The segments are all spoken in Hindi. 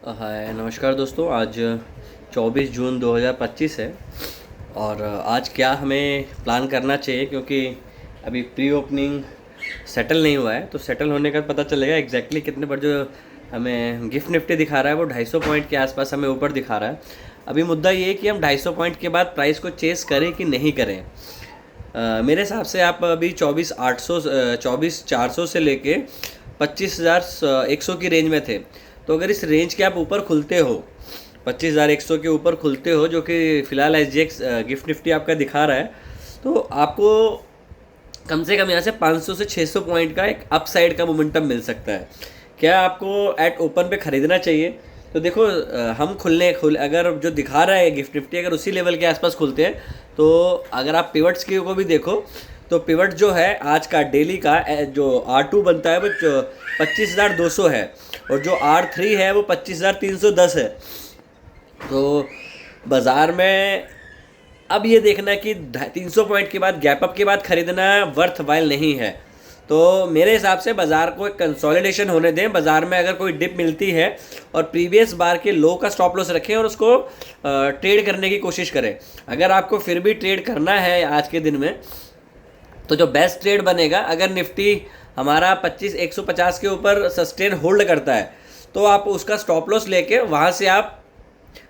हाय नमस्कार दोस्तों। आज 24 जून 2025 है और आज क्या हमें प्लान करना चाहिए, क्योंकि अभी प्री ओपनिंग सेटल नहीं हुआ है। तो सेटल होने का पता चलेगा एग्जैक्टली कितने पर जो हमें गिफ्ट निफ्टी दिखा रहा है वो 250 पॉइंट के आसपास हमें ऊपर दिखा रहा है। अभी मुद्दा ये है कि हम 250 पॉइंट के बाद प्राइस को चेस करें कि नहीं करें। मेरे हिसाब से आप अभी 24,400 से लेके 25,100 की रेंज में थे। तो अगर इस रेंज के आप ऊपर खुलते हो, 25,100 के ऊपर खुलते हो, जो कि फ़िलहाल SGX गिफ्ट निफ्टी आपका दिखा रहा है, तो आपको कम से कम यहाँ से 500 से 600 पॉइंट का एक अपसाइड का मोमेंटम मिल सकता है। क्या आपको एट ओपन पे ख़रीदना चाहिए? तो देखो, हम अगर जो दिखा रहा है गिफ्ट निफ्टी अगर उसी लेवल के आसपास खुलते हैं, तो अगर आप पिवट्स की को भी देखो तो पिवट जो है आज का डेली का जो R2 बनता है वो 25,200 है, और जो R3 है वो 25,310 है। तो बाज़ार में अब ये देखना कि 300 पॉइंट के बाद गैप अप के बाद ख़रीदना वर्थ वाइल नहीं है। तो मेरे हिसाब से बाज़ार को एक कंसोलिडेशन होने दें। बाज़ार में अगर कोई डिप मिलती है और प्रीवियस बार के लो का स्टॉप लॉस रखें और उसको ट्रेड करने की कोशिश करें। अगर आपको फिर भी ट्रेड करना है आज के दिन में, तो जो बेस्ट ट्रेड बनेगा, अगर निफ्टी हमारा 150 के ऊपर सस्टेन होल्ड करता है, तो आप उसका स्टॉप लॉस लेके वहाँ से आप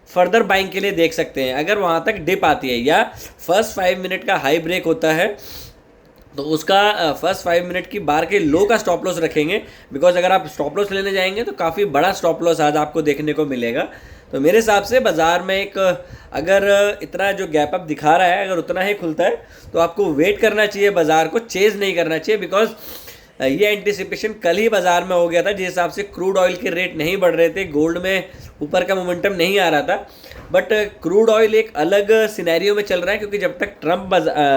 फर्दर बाइंग के लिए देख सकते हैं। अगर वहाँ तक डिप आती है या फर्स्ट 5 मिनट का हाई ब्रेक होता है, तो उसका फर्स्ट 5 मिनट की बार के लो का स्टॉप लॉस रखेंगे। बिकॉज अगर आप स्टॉप लॉस लेने जाएंगे तो काफ़ी बड़ा स्टॉप लॉस आज आपको देखने को मिलेगा। तो मेरे हिसाब से बाज़ार में अगर इतना जो गैप अप दिखा रहा है, अगर उतना ही खुलता है, तो आपको वेट करना चाहिए, बाज़ार को चेज़ नहीं करना चाहिए। बिकॉज ये एंटिसिपेशन कल ही बाज़ार में हो गया था, जिस हिसाब से क्रूड ऑयल के रेट नहीं बढ़ रहे थे, गोल्ड में ऊपर का मोमेंटम नहीं आ रहा था। बट क्रूड ऑयल एक अलग सिनेरियो में चल रहा है, क्योंकि जब तक ट्रंप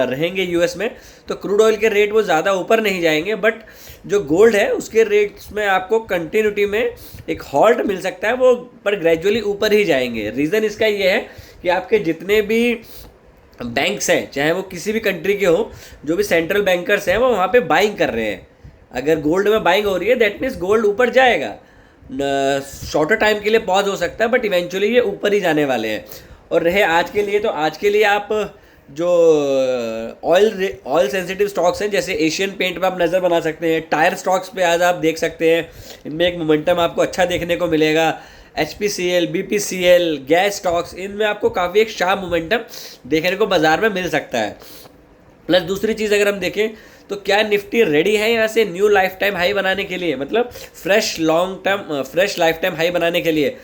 रहेंगे यूएस में, तो क्रूड ऑयल के रेट वो ज़्यादा ऊपर नहीं जाएंगे। बट जो गोल्ड है उसके रेट्स में आपको कंटिन्यूटी में एक हॉल्ट मिल सकता है, वो पर ग्रेजुअली ऊपर ही जाएंगे। रीज़न इसका ये है कि आपके जितने भी बैंक्स हैं, चाहे वो किसी भी कंट्री के हो, जो भी सेंट्रल बैंकर्स हैं, वो वहाँ पे बाइंग कर रहे हैं। अगर गोल्ड में बाइंग हो रही है, दैट मीन्स गोल्ड ऊपर जाएगा। शॉर्टर टाइम के लिए पॉज हो सकता है, बट इवेंचुअली ये ऊपर ही जाने वाले हैं। और रहे आज के लिए, तो आज के लिए आप जो ऑयल सेंसिटिव स्टॉक्स हैं, जैसे एशियन पेंट पे आप नज़र बना सकते हैं, टायर स्टॉक्स पे आज आप देख सकते हैं, इनमें एक मोमेंटम आपको अच्छा देखने को मिलेगा। HPCL, BPCL, गैस स्टॉक्स, इनमें आपको काफ़ी एक शार्प मोमेंटम देखने को बाज़ार में मिल सकता है। प्लस दूसरी चीज़ अगर हम देखें, तो क्या निफ्टी रेडी है यहाँ से न्यू लाइफ टाइम हाई बनाने के लिए, मतलब फ्रेश लाइफ टाइम हाई बनाने के लिए?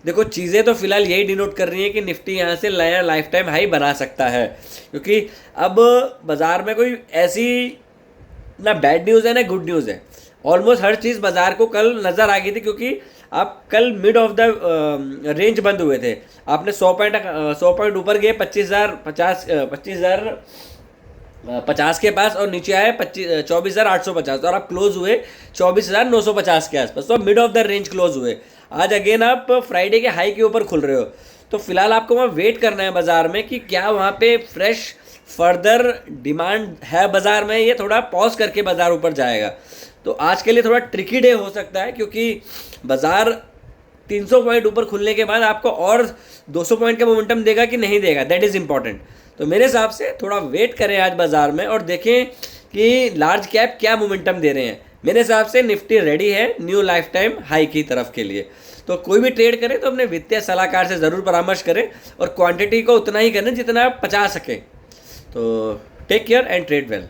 देखो, चीज़ें तो फिलहाल यही डिनोट कर रही हैं कि निफ्टी यहाँ से नया लाइफ टाइम हाई बना सकता है, क्योंकि अब बाज़ार में कोई ऐसी ना बैड न्यूज़ है ना गुड न्यूज़ है। ऑलमोस्ट हर चीज़ बाज़ार को कल नज़र आ गई थी, क्योंकि आप कल मिड ऑफ द रेंज बंद हुए थे। आपने 100 पॉइंट ऊपर गए 25,050 के पास, और नीचे आए 24,850, और आप क्लोज हुए 24,950 के आसपास। तो mid of the range close हुए। आज अगेन आप फ्राइडे के हाई के ऊपर खुल रहे हो। तो फिलहाल आपको वहाँ वेट करना है बाज़ार में कि क्या वहाँ पे फ्रेश फर्दर डिमांड है बाज़ार में, ये थोड़ा पॉज करके बाज़ार ऊपर जाएगा। तो आज के लिए थोड़ा ट्रिकी डे हो सकता है, क्योंकि बाज़ार 300 पॉइंट ऊपर खुलने के बाद आपको और 200 पॉइंट का मोमेंटम देगा कि नहीं देगा, दैट इज़ इंपॉर्टेंट। तो मेरे हिसाब से थोड़ा वेट करें आज बाज़ार में और देखें कि लार्ज कैप क्या मोमेंटम दे रहे हैं। मेरे हिसाब से निफ्टी रेडी है न्यू लाइफ टाइम हाई की तरफ के लिए। तो कोई भी ट्रेड करें तो अपने वित्तीय सलाहकार से ज़रूर परामर्श करें, और क्वांटिटी को उतना ही करें जितना आप पचा सकें। तो take care and trade well.